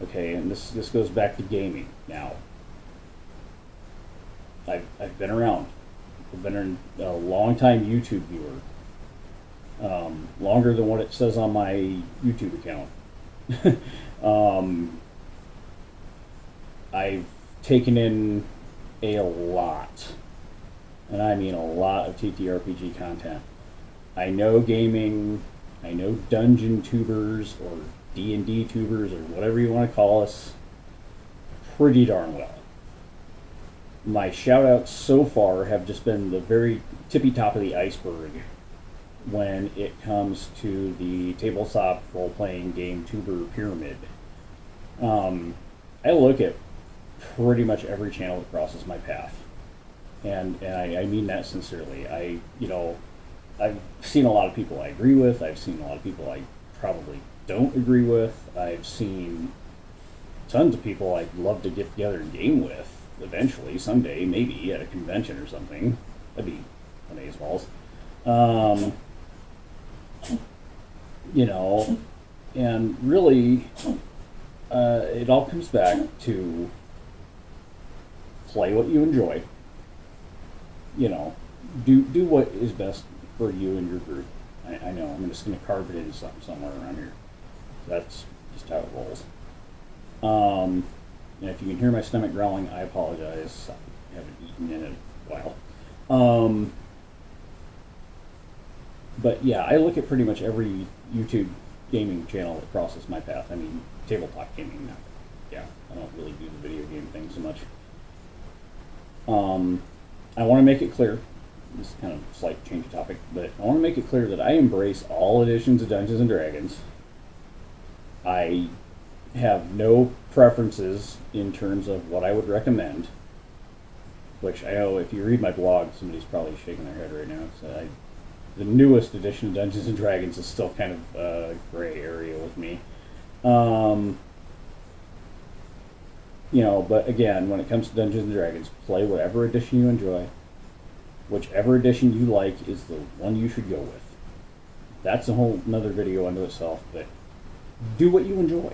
Okay, and this goes back to gaming now. I've been around. I've been a long time YouTube viewer, longer than what it says on my YouTube account. um, I've taken in a lot, and I mean a lot of TTRPG content. I know gaming, I know dungeon tubers or D&D tubers or whatever you want to call us pretty darn well. My shout outs so far have just been the very tippy top of the iceberg when it comes to the tabletop role playing game tuber pyramid. I look at pretty much every channel that crosses my path, and I mean that sincerely. I've seen a lot of people I agree with. I've seen a lot of people I probably don't agree with. I've seen tons of people I'd love to get together and game with eventually, someday, maybe at a convention or something. That'd be amazeballs. You know, and really, it all comes back to play what you enjoy. You know, do what is best for you and your group. I know I'm just going to carve it into something somewhere around here. That's just how it rolls. And if you can hear my stomach growling, I apologize. I haven't eaten in a while. But yeah, I look at pretty much every YouTube gaming channel that crosses my path. I mean, tabletop gaming. Not, yeah, I don't really do the video game thing so much. I want to make it clear. This is kind of a slight change of topic, but I want to make it clear that I embrace all editions of Dungeons and Dragons. I have no preferences in terms of what I would recommend, which I know if you read my blog, somebody's probably shaking their head right now. So the newest edition of Dungeons and Dragons is still kind of a gray area with me. You know, but again, when it comes to Dungeons and Dragons, play whatever edition you enjoy. Whichever edition you like is the one you should go with. That's a whole another video unto itself, but do what you enjoy.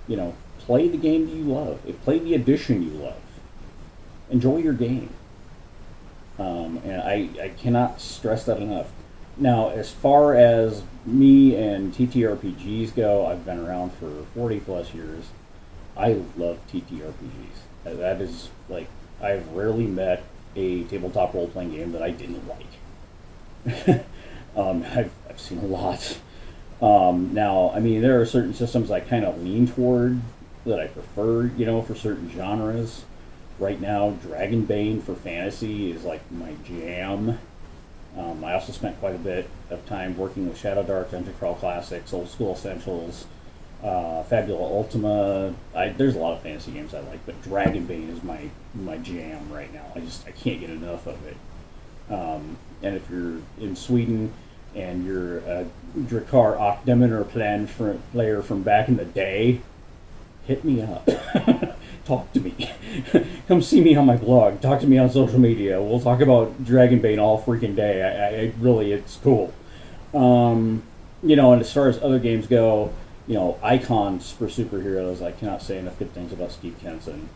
You know, play the game that you love. Play the edition you love. Enjoy your game. And I cannot stress that enough. Now, as far as me and TTRPGs go, I've been around for 40 plus years. I love TTRPGs. That is, like, I've rarely met a tabletop role-playing game that I didn't like. I've seen a lot. Now, I mean, there are certain systems I kind of lean toward that I prefer, you know, for certain genres. Right now, Dragonbane for fantasy is like my jam. I also spent quite a bit of time working with Shadow Dark, Dungeon Crawl Classics, Old School Essentials, Fabula Ultima. There's a lot of fantasy games I like, but Dragonbane is my jam right now. I can't get enough of it. And if you're in Sweden and you're a Drakkar Ocdemoner player from back in the day, hit me up. Talk to me. Come see me on my blog. Talk to me on social media. We'll talk about Dragonbane all freaking day. I really, it's cool. You know, and as far as other games go, you know, icons for superheroes, I cannot say enough good things about Steve Kenson.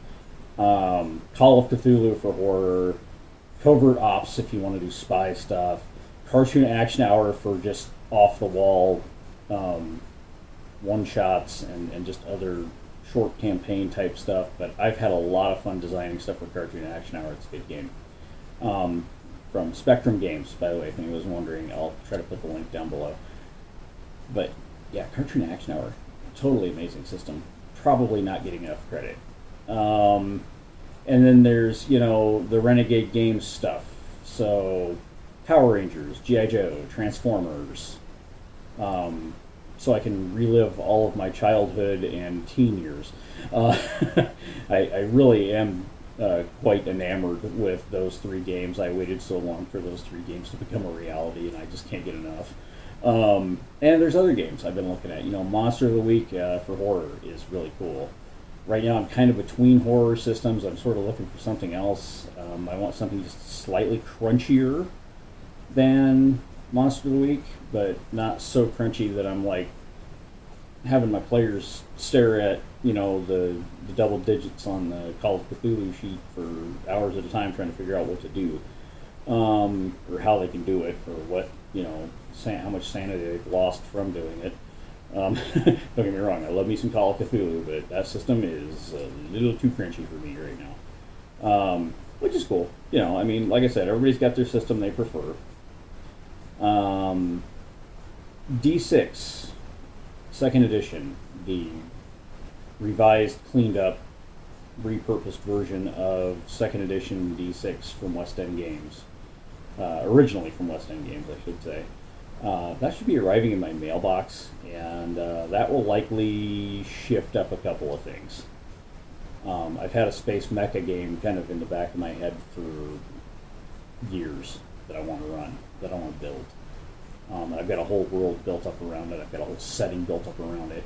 Call of Cthulhu for horror. Covert Ops if you want to do spy stuff. Cartoon Action Hour for just off-the-wall one-shots and just other short campaign type stuff. But I've had a lot of fun designing stuff for Cartoon Action Hour. It's a good game. From Spectrum Games, by the way, if anyone was wondering, I'll try to put the link down below. But yeah, Cartoon Action Hour, totally amazing system. Probably not getting enough credit. And then there's, you know, the Renegade Games stuff. So Power Rangers, G.I. Joe, Transformers. So I can relive all of my childhood and teen years. I really am quite enamored with those three games. I waited so long for those three games to become a reality, and I just can't get enough. And there's other games I've been looking at. You know, Monster of the Week for horror is really cool. Right now I'm kind of between horror systems. I'm sort of looking for something else. I want something just slightly crunchier than Monster of the Week, but not so crunchy that I'm like having my players stare at you know, the double digits on the Call of Cthulhu sheet for hours at a time trying to figure out what to do, or how they can do it, or what, you know, how much sanity they've lost from doing it. Don't get me wrong, I love me some Call of Cthulhu, but that system is a little too crunchy for me right now. Which is cool. You know, I mean, like I said, everybody's got their system they prefer. D6, second edition, the revised, cleaned up, repurposed version of second edition D6 from West End Games. Originally from West End Games, I should say. That should be arriving in my mailbox, and that will likely shift up a couple of things. I've had a space mecha game kind of in the back of my head for years that I want to run, that I want to build. I've got a whole world built up around it. I've got a whole setting built up around it.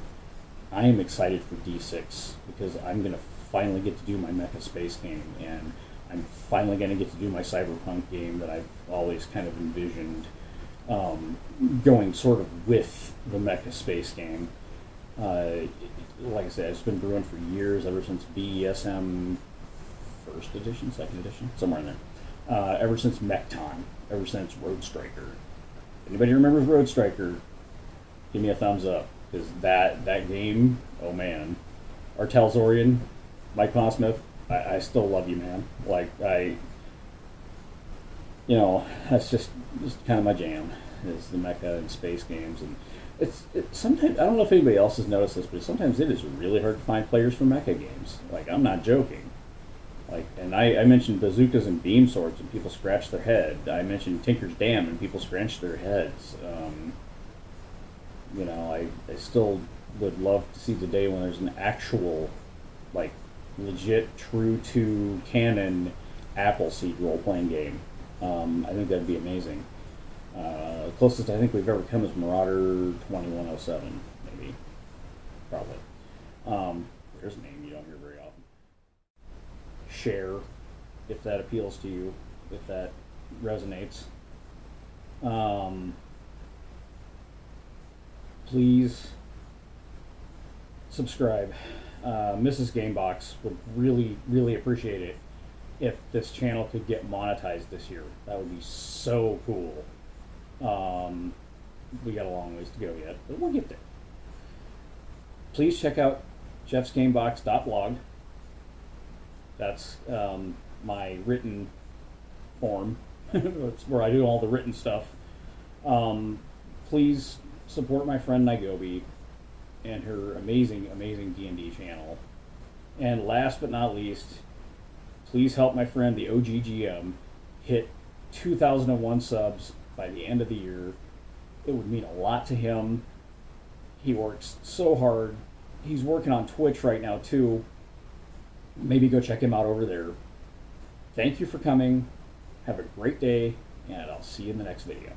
I am excited for D6 because I'm going to finally get to do my mecha space game, and I'm finally going to get to do my cyberpunk game that I've always kind of envisioned going sort of with the mecha space game. Like I said, it's been brewing for years, ever since BESM first edition, second edition, somewhere in there. Ever since Mechton, ever since Road Striker. Anybody remembers Road Striker? Give me a thumbs up, because that game, oh man, Artel Zorian, Mike Pondsmith, I still love you, man. Like, you know, that's just kind of my jam, is the mecha and space games. And it's sometimes, I don't know if anybody else has noticed this, but sometimes it is really hard to find players for mecha games. Like, I'm not joking. Like, and I mentioned bazookas and beam swords, and people scratch their head. I mentioned Tinker's Dam, and people scratch their heads. You know, I still would love to see the day when there's an actual, like, legit, true to canon Appleseed role-playing game. I think that'd be amazing. The closest I think we've ever come is Marauder 2107, maybe. Probably. There's a name you don't hear very often. Share, if that appeals to you, if that resonates. Please subscribe. Mrs. Gamebox would really, really appreciate it if this channel could get monetized this year. That would be so cool. We got a long ways to go yet, but we'll get there. Please check out jeffsgamebox.blog. That's my written form. That's where I do all the written stuff. Please support my friend Naigobi and her amazing, amazing D&D channel. And last but not least, please help my friend, the OGGM, hit 2001 subs by the end of the year. It would mean a lot to him. He works so hard. He's working on Twitch right now, too. Maybe go check him out over there. Thank you for coming. Have a great day, and I'll see you in the next video.